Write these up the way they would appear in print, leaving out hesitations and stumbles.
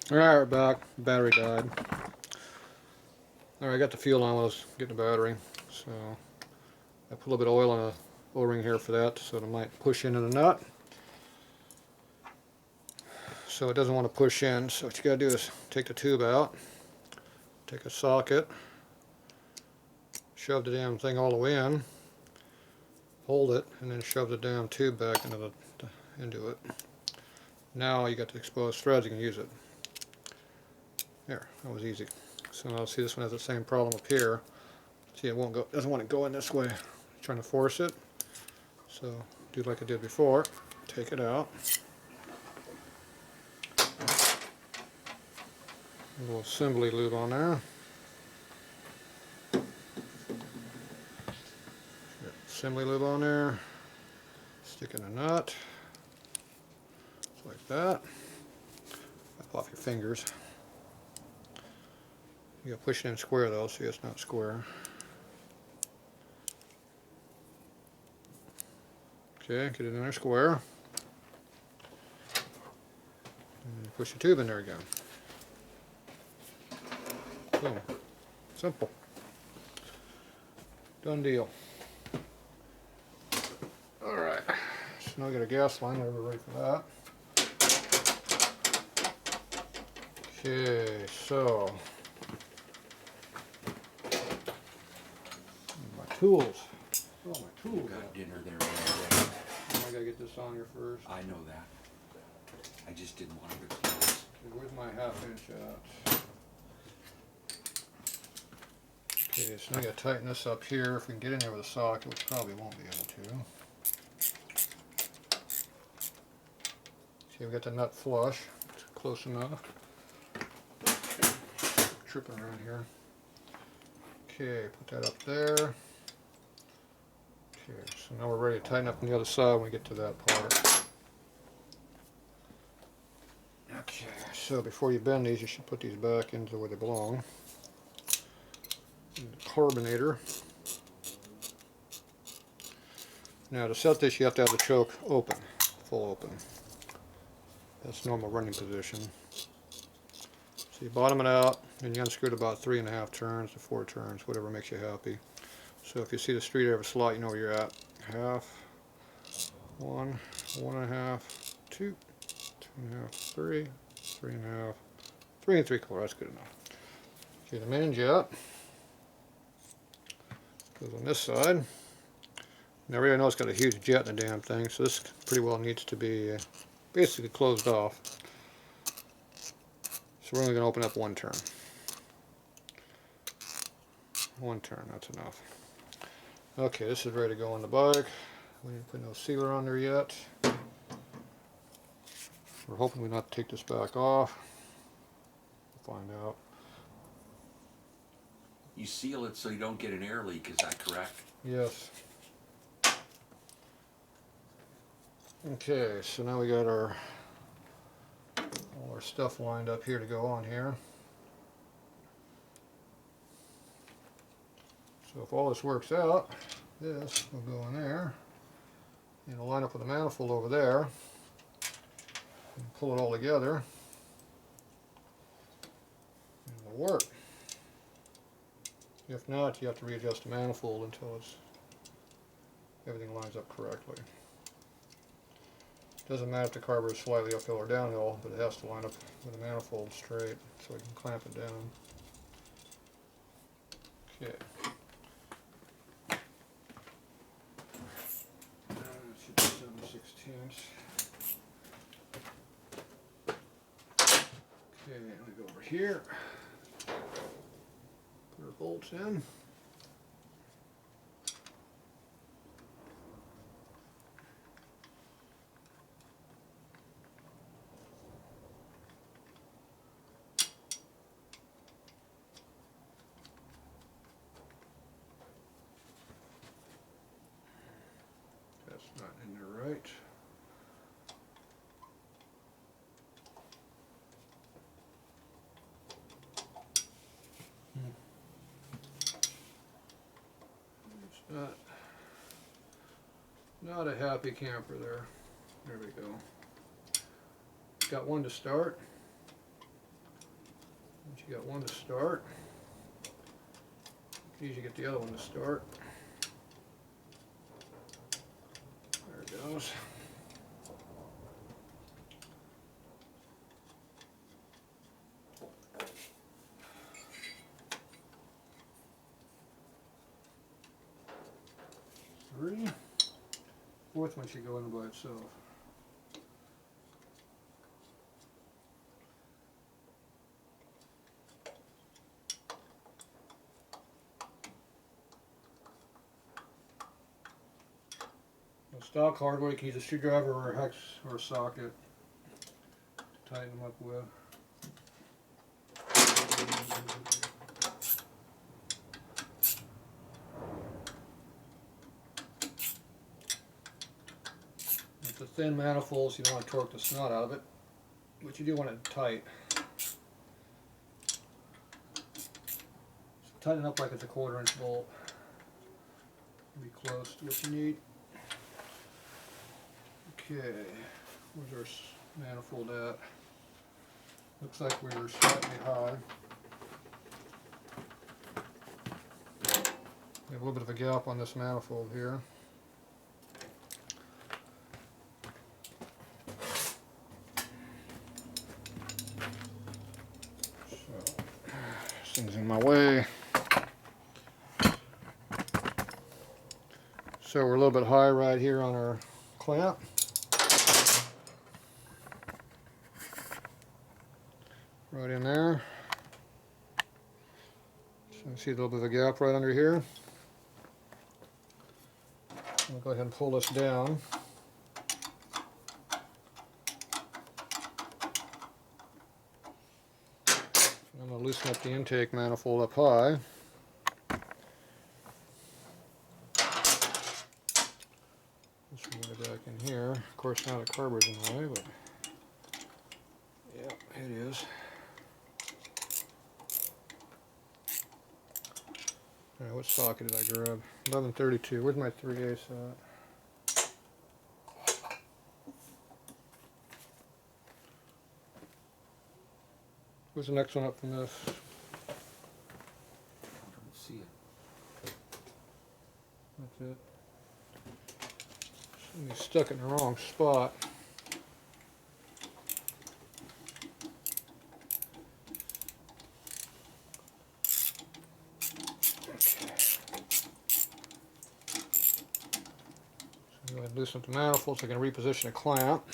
Alright, we're back. Battery died. Alright, I got the fuel on while I was getting the battery. So I put a little bit of oil on a O-ring here for that so it might push into the nut. So it doesn't want to push in, so what you gotta do is take the tube out, take a socket, shove the damn thing all the way in, hold it, and then shove the damn tube back into it. Now you got the exposed threads, you can use it. There, that was easy. So now see, this one has the same problem up here. See, it won't go, doesn't want to go in this way. Trying to force it. So do like I did before. Take it out. A little assembly lube on there. Assembly lube on there. Stick in a nut. Just like that. Wipe off your fingers. You gotta push it in square though, see it's not square. Okay, get it in there square. And push the tube in there again. Boom. Simple. Done deal. Alright, so now I got a gas line, we're ready for that. Okay, so my tools. Oh, my tools. You got dinner there already. I gotta get this on here first. I know that. I just didn't want to close. Okay, where's my half-inch at? Okay, so now I gotta tighten this up here. If we can get in there with a socket, which probably won't be able to. See, we got the nut flush. It's close enough. Tripping around here. Okay, put that up there. Okay, so now we're ready to tighten up on the other side when we get to that part. Okay, so before you bend these, you should put these back into where they belong. In the carbonator. Now to set this, you have to have the choke open, full open. That's normal running position. So you bottom it out, and you unscrew it about 3.5 turns to 4 turns, whatever makes you happy. So if you see the street of a slot, you know where you're at. Half, 1, 1.5, 2, 2.5, 3, 3.5, 3 3/4. That's good enough. Okay, the main jet goes on this side. Now everybody knows it's got a huge jet in the damn thing, so this pretty well needs to be basically closed off. So we're only going to open up one turn. One turn, that's enough. Okay, this is ready to go on the bike. We didn't put no sealer on there yet. We're hoping we not take this back off. We'll find out. You seal it so you don't get an air leak, is that correct? Yes. Okay, so now we got all our stuff lined up here to go on here. So if all this works out, this will go in there. And it'll line up with the manifold over there. And pull it all together. And it'll work. If not, you have to readjust the manifold until everything lines up correctly. Doesn't matter if the carburetor is slightly uphill or downhill, but it has to line up with the manifold straight so we can clamp it down. Okay. Should be 7/16. Okay, let me go over here. Put our bolts in. That's not in there right. It's not a happy camper there. There we go. Got one to start. you got one to start. You can usually get the other one to start. There it goes. Three. Fourth one should go in by itself. Stock hardware, you can use a screwdriver or a hex or a socket to tighten them up with. It's a thin manifold, so you don't want to torque the snot out of it, but you do want it tight. So tighten it up like it's a 1/4 inch bolt. Be close to what you need. Okay, where's our manifold at? Looks like we were slightly high. We have a little bit of a gap on this manifold here. So, this thing's in my way. So we're a little bit high right here on our clamp. Right in there. So you see a little bit of a gap right under here. I'll go ahead and pull this down. I'm going to loosen up the intake manifold up high. This one go back in here. Of course now the carburetor's in the way, but yeah, it is. Alright, what socket did I grab? 1132. Where's my 3/8 at? Where's the next one up from this? I don't see it. That's it. You stuck it in the wrong spot. Go ahead and loosen up the manifold so I can reposition the clamp.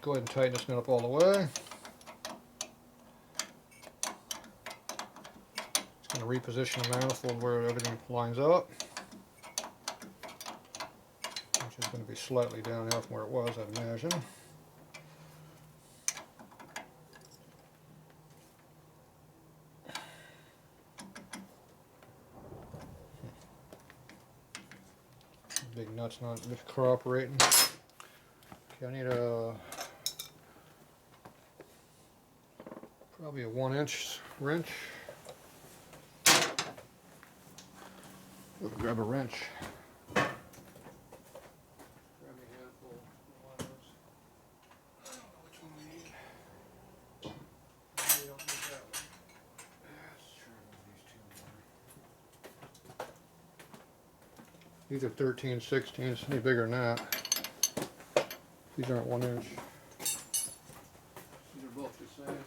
Go ahead and tighten this nut up all the way. Just going to reposition the manifold where everything lines up. Which is going to be slightly downhill from where it was, I'd imagine. Big nut's not cooperating. Okay, I need a probably a 1-inch wrench. We'll grab a wrench. Grab me a handful of wires. I don't know which one we need. Maybe I don't need that one. Let's try one of these two more. These are 13 16s, any bigger than that. These aren't 1 inch. These are both the same.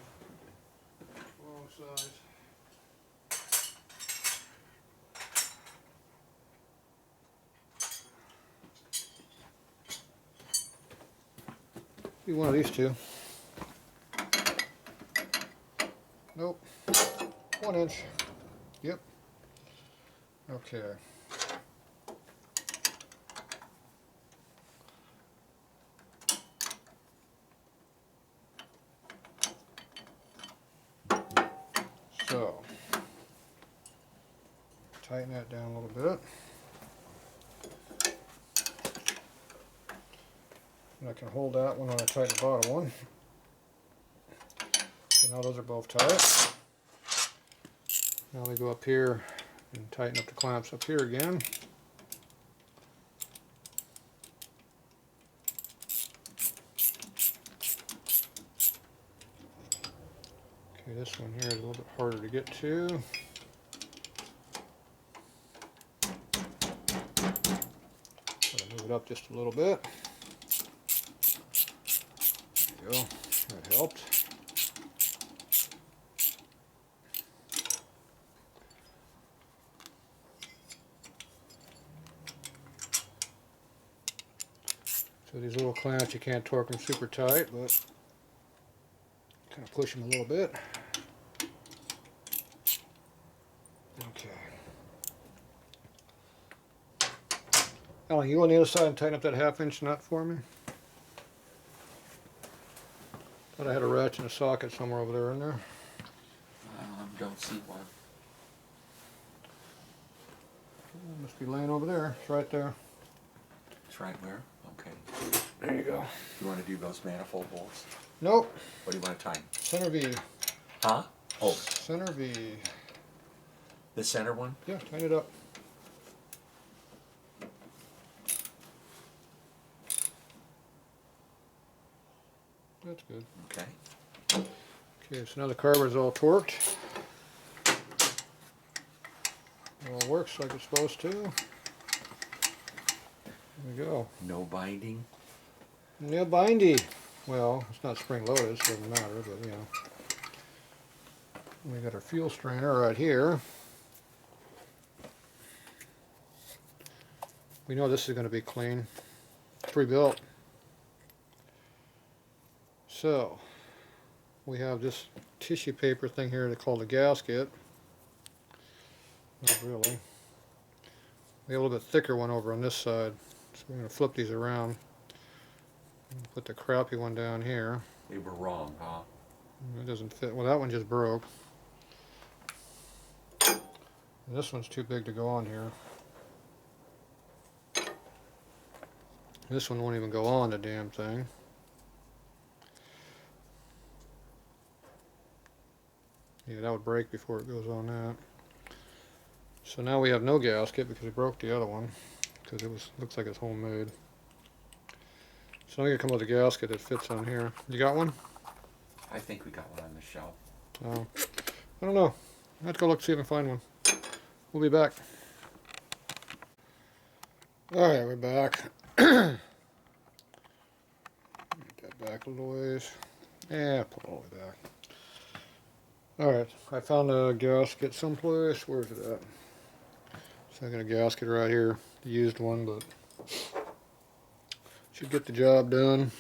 Wrong size. Be one of these two. Nope. 1 inch. Yep. Okay. So, tighten that down a little bit. And I can hold that one when I tighten the bottom one. So now those are both tight. Now we go up here and tighten up the clamps up here again. Okay, this one here is a little bit harder to get to. Gotta move it up just a little bit. There you go. That helped. So these little clamps, you can't torque them super tight, but kind of push them a little bit. Okay. Alan, you go on the other side and tighten up that 1/2 inch nut for me. Thought I had a ratchet and a socket somewhere over there in there. Don't see one. It must be laying over there. It's right there. It's right where? Okay. There you go. You want to do those manifold bolts? Nope. What do you want to tighten? Center V. Huh? Oh, Center V. the center one? Yeah, tighten it up. That's good. Okay. Okay, so now the carburetor's all torqued. It all works like it's supposed to. There we go. No binding? Yeah, bindy. Well, it's not spring loaded, so it doesn't matter, but you know. We got our fuel strainer right here. We know this is going to be clean. Pre-built. So, we have this tissue paper thing here they call the gasket. Not really. We have a little bit thicker one over on this side. So we're going to flip these around. And put the crappy one down here. They were wrong, huh? It doesn't fit. Well, that one just broke. And this one's too big to go on here. This one won't even go on the damn thing. Yeah, that would break before it goes on that. So now we have no gasket because we broke the other one because it looks like it's homemade. So now you come with a gasket that fits on here. You got one? I think we got one on the shelf. Oh, I don't know. I have to go look see if I can find one. We'll be back. Alright, we're back. Get that back a little ways. Yeah, put it all the way back. Alright, I found a gasket someplace. Where's it at? So I got a gasket right here. The used one, but should get the job done.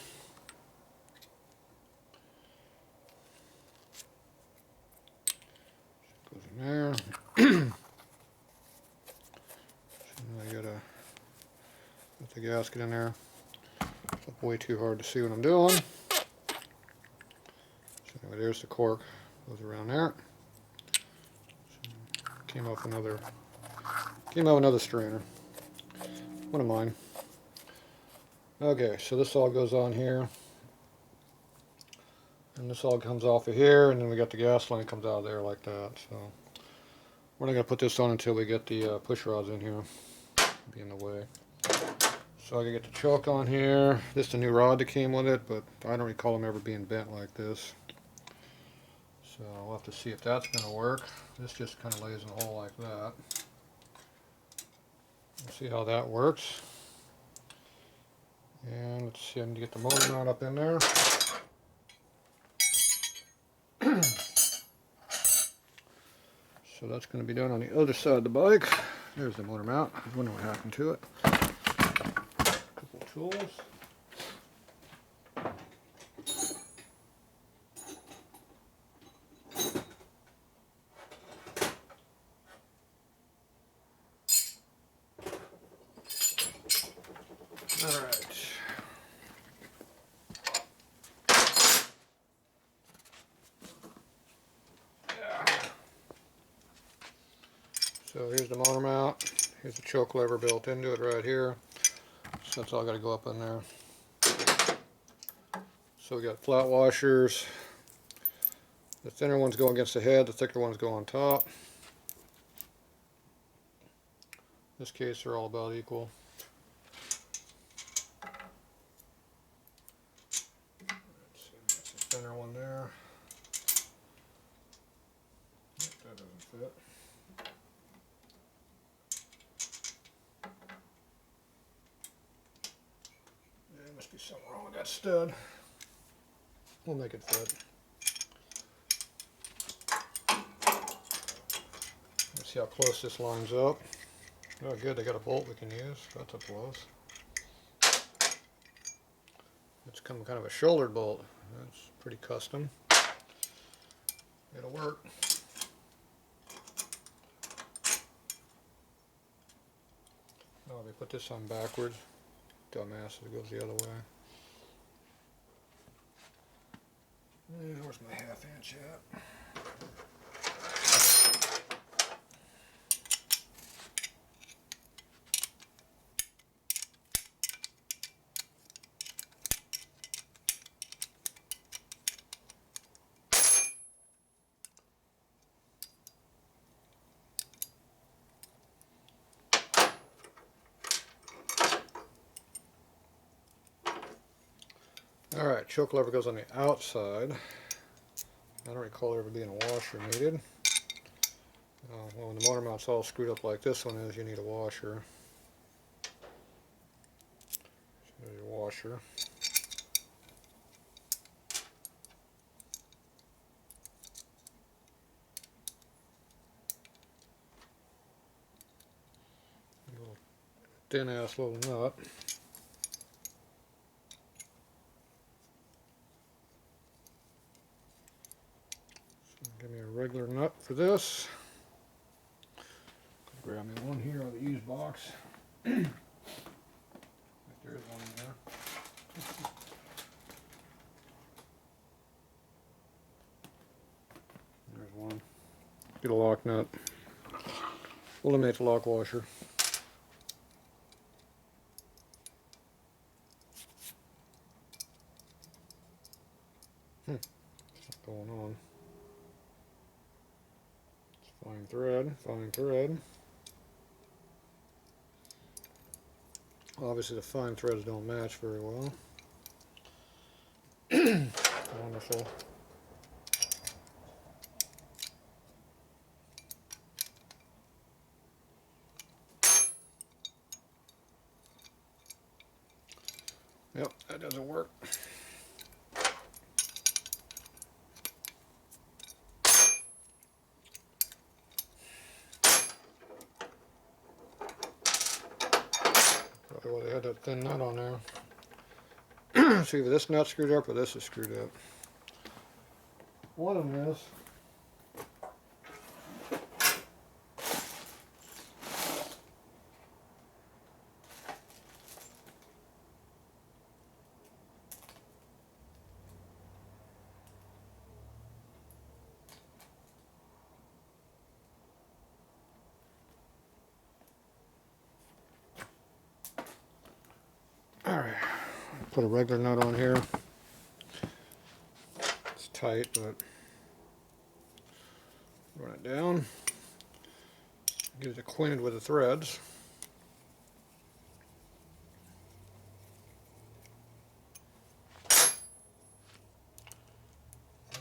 Goes in there. So now I gotta put the gasket in there. It's up way too hard to see what I'm doing. So anyway, there's the cork. Goes around there. So came off another strainer. One of mine. Okay, so this all goes on here. And this all comes off of here, and then we got the gas line comes out of there like that. So we're not going to put this on until we get the push rods in here. Be in the way. So I can get the choke on here. This is the new rod that came with it, but I don't recall them ever being bent like this. So we'll have to see if that's going to work. This just kind of lays in a hole like that. We'll see how that works. And let's see, I need to get the motor mount up in there. So that's going to be done on the other side of the bike. There's the motor mount. I was wondering what happened to it. Couple of tools. All right. So here's the motor mount. Here's the choke lever built into it right here. So that's all got to go up in there. So we got flat washers. The thinner ones go against the head, the thicker ones go on top. this case, they're all about equal. Let's see, that's a thinner one there. Nope, that doesn't fit. There must be something wrong with that stud. We'll make it fit. Let's see how close this lines up. Oh good, they got a bolt we can use. That's a plus. It's kind of a shouldered bolt. That's pretty custom. It'll work. Oh, we put this on backwards. Dumbass, it goes the other way. Where's my 1/2 inch at? Alright, choke lever goes on the outside. I don't recall there ever being a washer needed. Well, when the motor mount's all screwed up like this one is, you need a washer. So there's your washer. A little thin ass little nut. Give me a regular nut for this. Grab me one here out of the used box. If there is one in there. There's one. Get a lock nut. Eliminate the lock washer. What's going on? Fine thread, fine thread. Obviously the fine threads don't match very well. Wonderful. Yep, that doesn't work. Probably why they had that thin nut on there. See if this nut's screwed up or this is screwed up. One of them is. Alright, put a regular nut on here. It's tight, but run it down. Get it acquainted with the threads.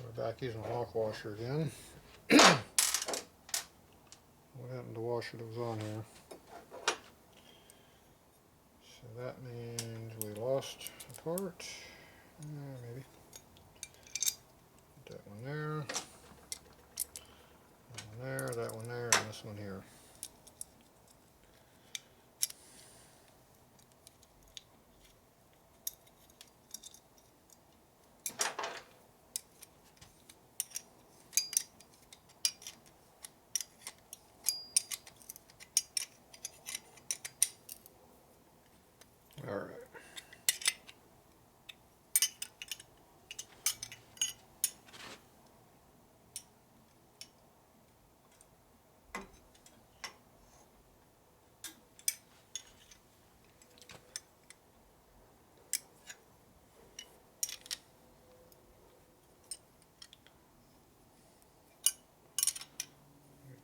We're back using a lock washer again. What happened to the washer that was on here? So that means we lost a part. Maybe. Put that one there. That one there, that one there, and this one here. Alright.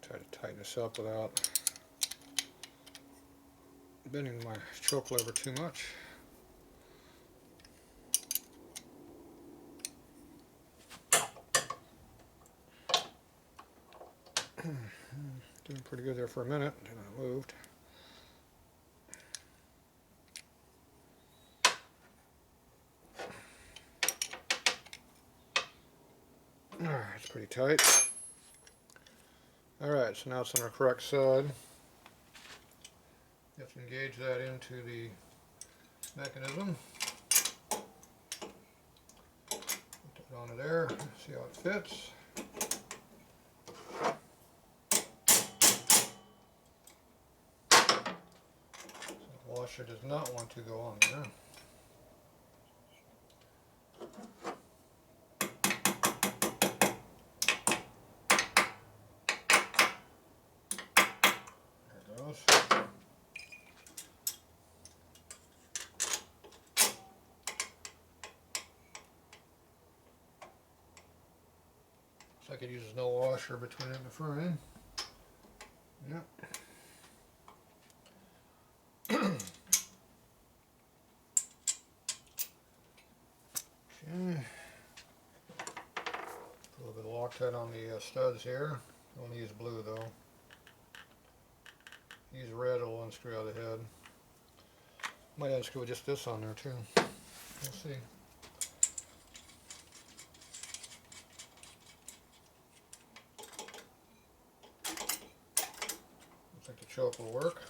Try to tighten this up without bending my choke lever too much. Doing pretty good there for a minute, and I moved. Alright, it's pretty tight. Alright, so now it's on the correct side. You have to engage that into the mechanism. Put that onto there, see how it fits. The washer does not want to go on there. There it goes. Looks like it uses no washer between it and the frame. Yep. Okay. Put a little bit of Loctite on the studs here. Don't use blue though. Use red, it'll unscrew out of the head. Might unscrew just this on there too. We'll see. Looks like the choke will work.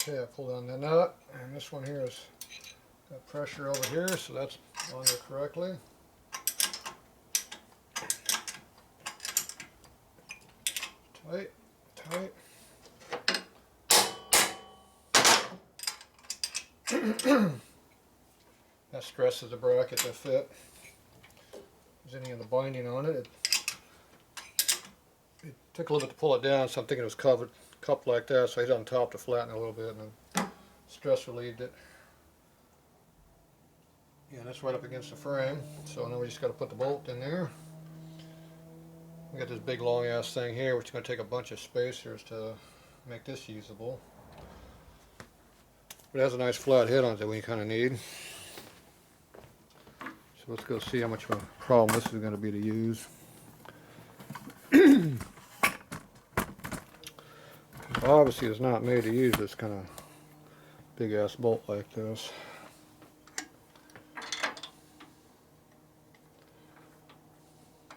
Okay, I pulled on the nut, and this one here has got pressure over here, so that's on there correctly. Tight, tight. That stresses the bracket to fit. If there's any of the binding on it, it took a little bit to pull it down, so I'm thinking it was cupped like that, so I hit on top to flatten it a little bit, and then stress relieved it. Yeah, that's right up against the frame, so now we just got to put the bolt in there. We got this big long ass thing here, which is going to take a bunch of spacers to make this usable. But it has a nice flat head on it that we kind of need. So let's go see how much of a problem this is going to be to use. Obviously it's not made to use this kind of big ass bolt like this.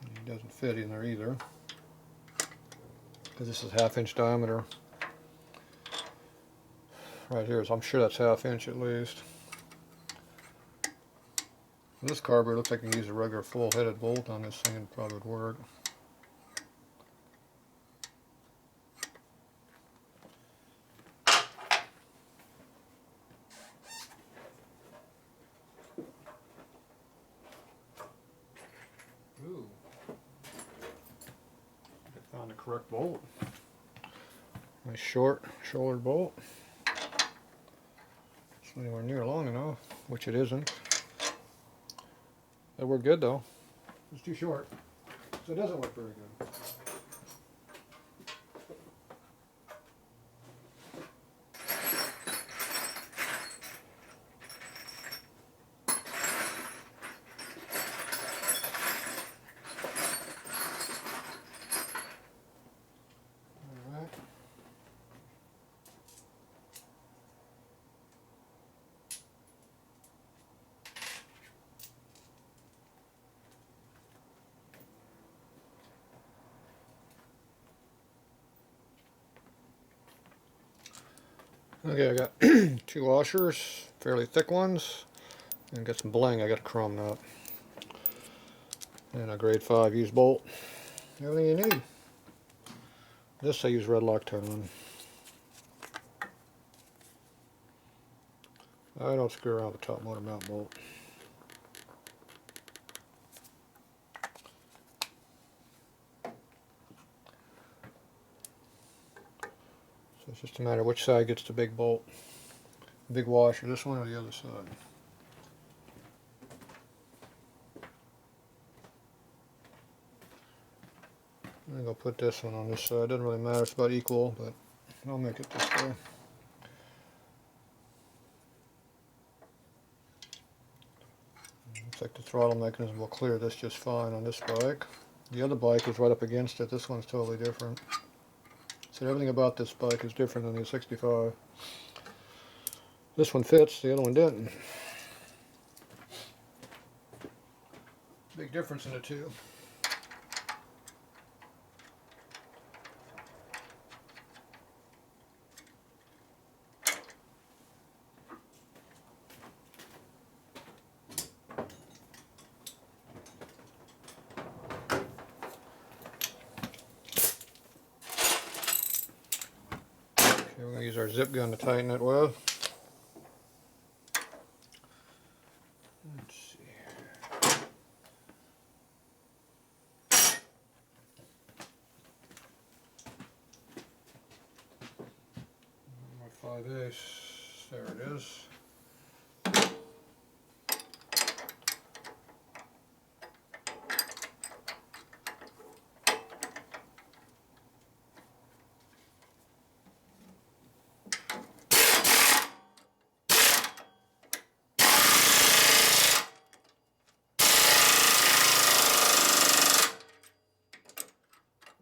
It doesn't fit in there either, because this is 1/2 inch diameter. Right here, so I'm sure that's 1/2 inch at least. And this carburetor looks like you can use a regular full headed bolt on this thing and it probably would work. Ooh. I found the correct bolt. Nice short shoulder bolt. It's anywhere near long enough, which it isn't. That worked good though. It's too short, so it doesn't work very good. Alright. Okay, I got 2 washers, fairly thick ones, and got some bling. I got a chrome nut. And a grade 5 used bolt. Everything you need. This I use red Loctite on. I don't screw around with the top motor mount bolt. So it's just a matter of which side gets the big bolt. Big washer, this one or the other side. I'm going to put this one on this side. Doesn't really matter, it's about equal, but I'll make it this way. Looks like the throttle mechanism will clear this just fine on this bike. The other bike is right up against it. This one's totally different. So everything about this bike is different than the 65. This one fits, the other one didn't. Big difference in the two. Okay, we're going to use our zip gun to tighten it with. Let's see. My 5/8, there it is.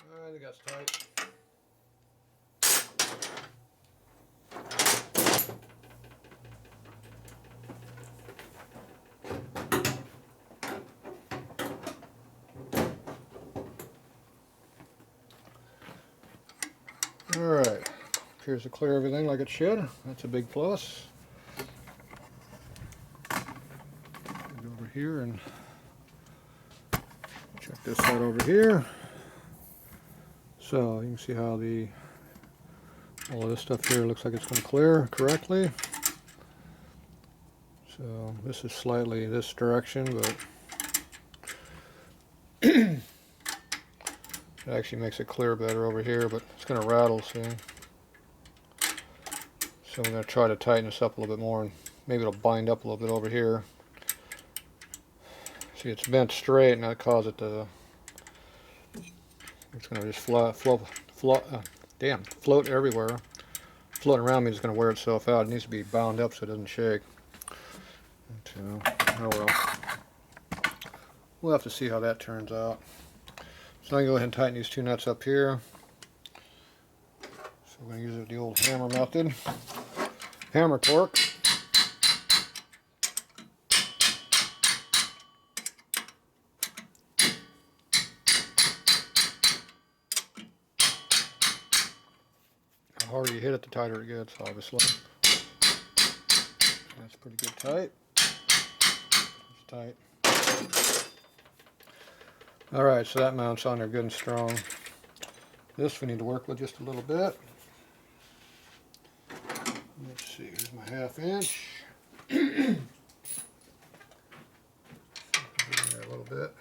I think that's tight. Alright, appears to clear everything like it should. That's a big plus. Go over here and check this out over here. So you can see how all of this stuff here looks like it's going to clear correctly. So this is slightly this direction, but it actually makes it clear better over here, but it's going to rattle soon. So we're going to try to tighten this up a little bit more, and maybe it'll bind up a little bit over here. See, it's bent straight, and that caused it to. It's going to just float everywhere. Floating around me is going to wear itself out. It needs to be bound up so it doesn't shake. Oh well. We'll have to see how that turns out. So I'm going to go ahead and tighten these 2 nuts up here. So we're going to use the old hammer method. Hammer torque. The harder you hit it, the tighter it gets, obviously. That's pretty good tight. It's tight. Alright, so that mounts on there good and strong. This we need to work with just a little bit. Let's see, here's my 1/2 inch. There a little bit.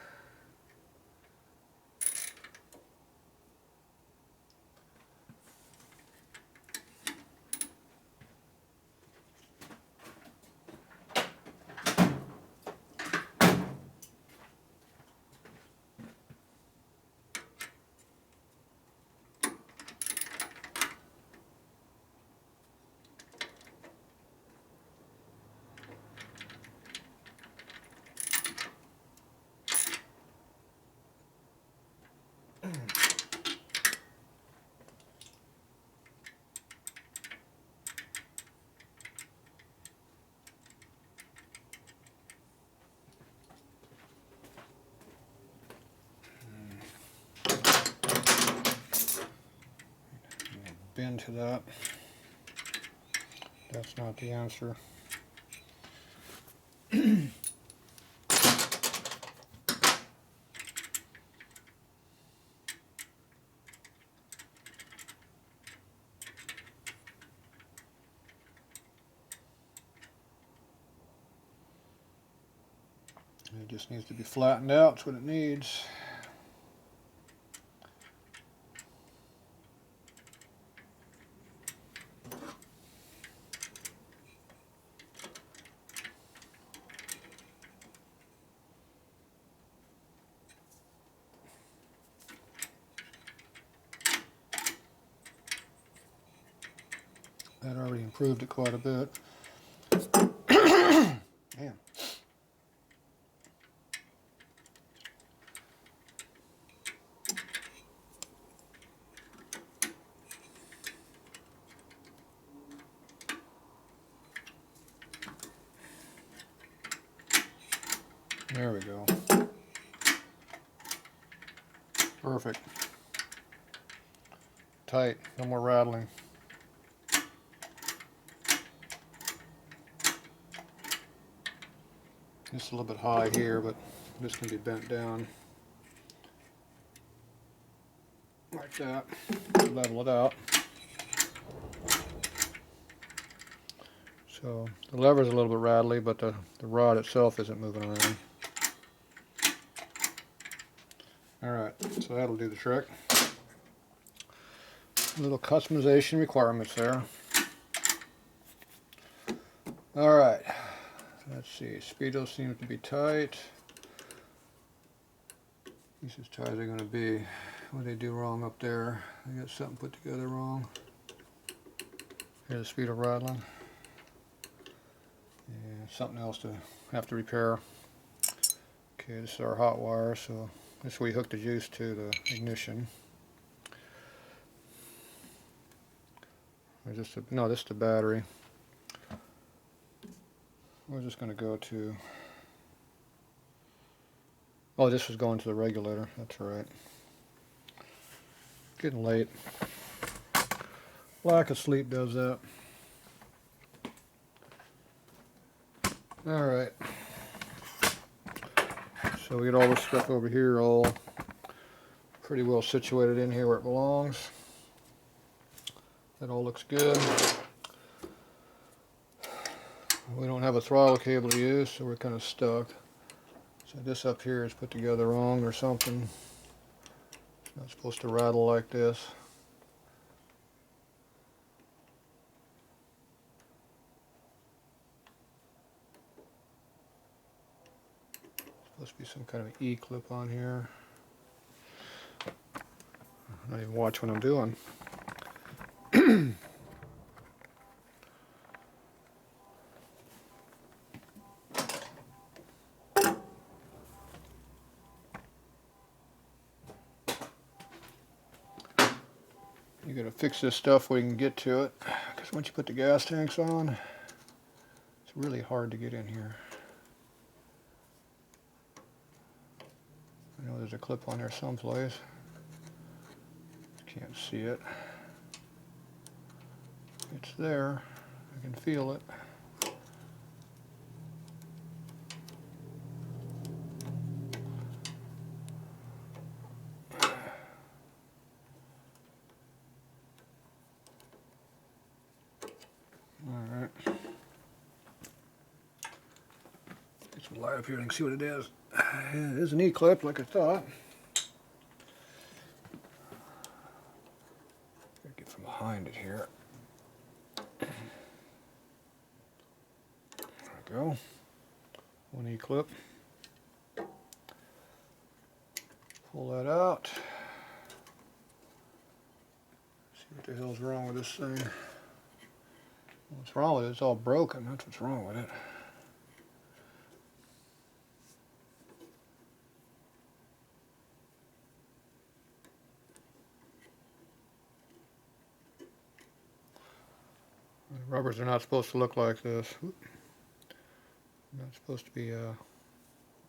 Bend to that. That's not the answer. It just needs to be flattened out. That's what it needs. That already improved it quite a bit. Man. There we go. Perfect. Tight, no more rattling. It's a little bit high here, but this can be bent down like that. Level it out. So the lever's a little bit rattly, but the rod itself isn't moving around. Alright, so that'll do the trick. Little customization requirements there. Alright, let's see. Speedo seems to be tight. This is as tight as they're going to be. What did they do wrong up there? They got something put together wrong. Here's the speedo rattling. Yeah, something else to have to repair. Okay, this is our hot wire, so this is where we hook the juice to the ignition. Or is this no, this is the battery. We're just going to go to... Oh, this was going to the regulator. That's right. Getting late. Lack of sleep does that. Alright. So we get all this stuff over here all pretty well situated in here where it belongs. That all looks good. We don't have a throttle cable to use, so we're kind of stuck. So this up here is put together wrong or something. It's not supposed to rattle like this. Supposed to be some kind of E-clip on here. I don't even watch what I'm doing. You gotta fix this stuff where you can get to it, because once you put the gas tanks on, it's really hard to get in here. I know there's a clip on there someplace. Can't see it. It's there. I can feel it. Alright. Get some light up here and see what it is. Yeah, it is an E-clip like I thought. Gotta get from behind it here. There we go. One E-clip. Pull that out. See what the hell's wrong with this thing. What's wrong with it? It's all broken. That's what's wrong with it. The rubbers are not supposed to look like this. Not supposed to be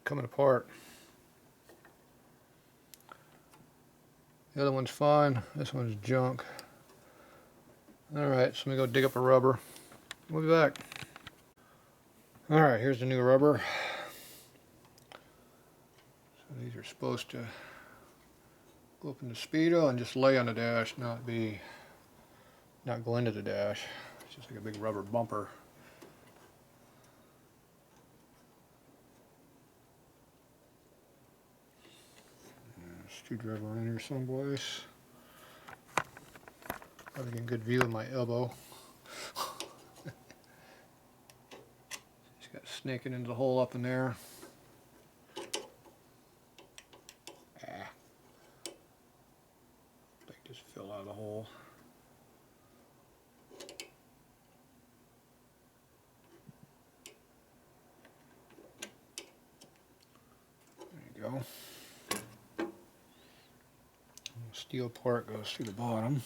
coming apart. The other one's fine. This one's junk. Alright, so let me go dig up a rubber. We'll be back. Alright, here's the new rubber. So these are supposed to go up in the speedo and just lay on the dash, not go into the dash. It's just like a big rubber bumper. Screwdriver in here someplace. Probably get a good view of my elbow. Just got snaking into the hole up in there. Ah. Thing just fell out of the hole. There you go. The steel part goes through the bottom.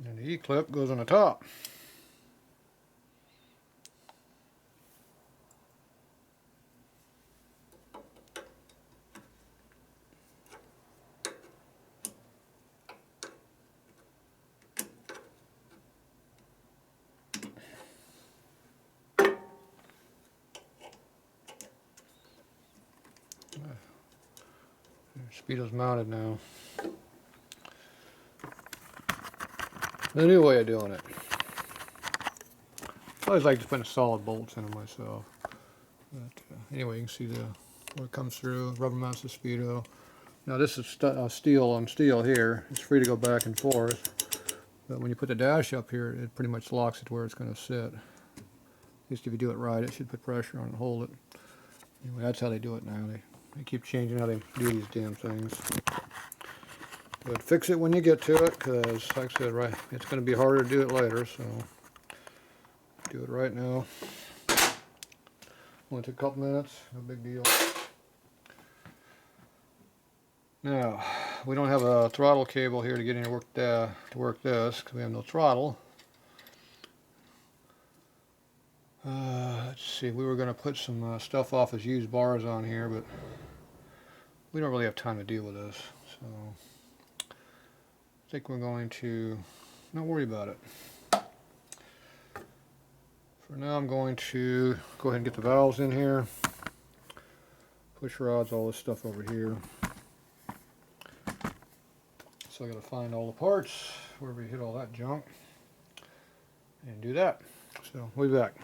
And the E-clip goes on the top. Speedo's mounted now. The new way of doing it. I always like to put solid bolts in them myself. But anyway, you can see where it comes through. Rubber mounts the speedo. Now this is steel on steel here. It's free to go back and forth. But when you put the dash up here, it pretty much locks it where it's going to sit. At least if you do it right, it should put pressure on it and hold it. Anyway, that's how they do it now. They keep changing how they do these damn things. But fix it when you get to it, because like I said, right, it's going to be harder to do it later, so do it right now. Only took a couple minutes, no big deal. Now, we don't have a throttle cable here to get any work to work this, because we have no throttle. Let's see, we were going to put some stuff off as used bars on here, but we don't really have time to deal with this, so I think we're going to not worry about it. For now, I'm going to go ahead and get the valves in here, push rods, all this stuff over here. So I got to find all the parts, where we hit all that junk, and do that. So we'll be back.